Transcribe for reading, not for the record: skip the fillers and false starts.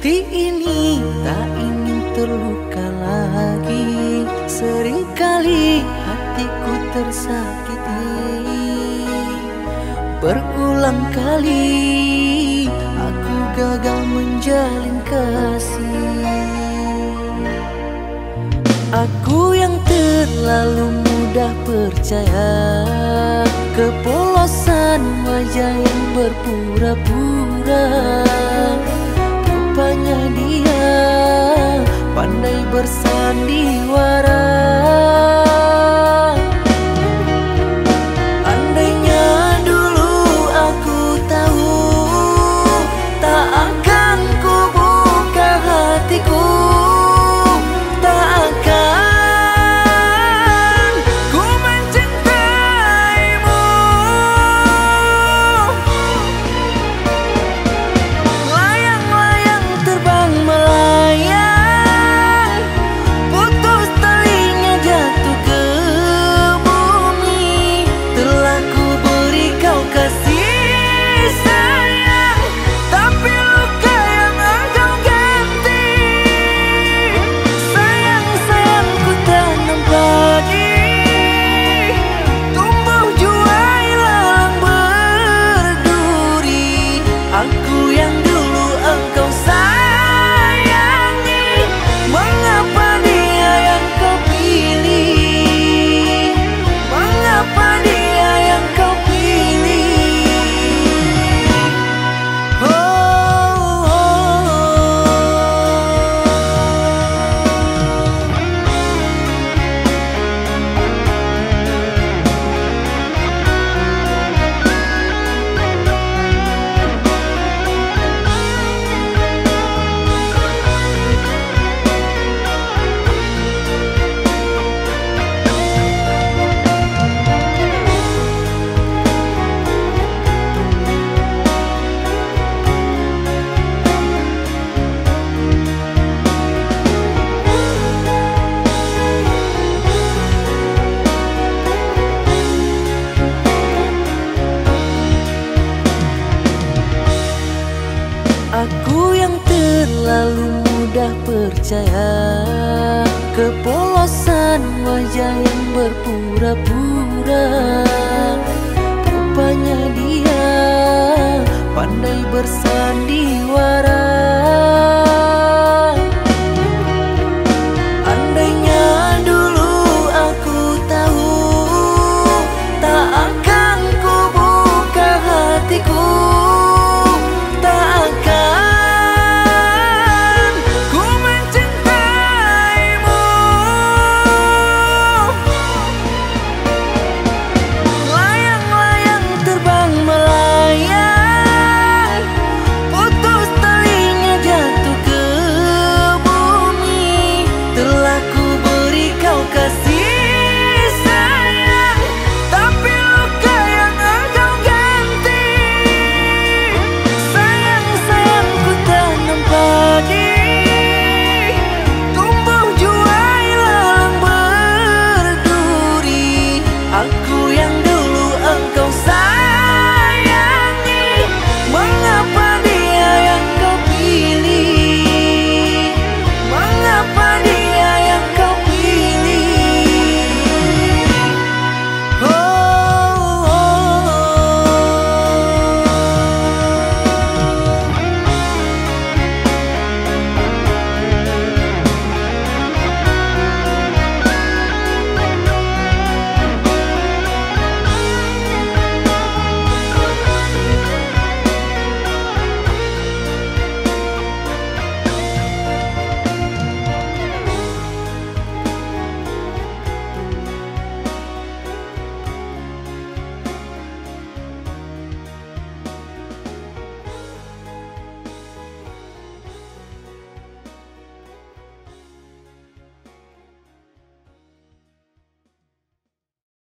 Hati ini tak ingin terluka lagi. Seringkali hatiku tersakiti. Berulang kali aku gagal menjalin kasih. Aku yang terlalu mudah percaya, kepolosan wajah yang berpura-pura. Rupanya dia pandai bersandiwara. Andainya dulu aku tahu, tak akan ku buka hatiku. Aku yang terlalu mudah percaya, kepolosan wajah yang berpura-pura. Rupanya dia pandai bersandiwara.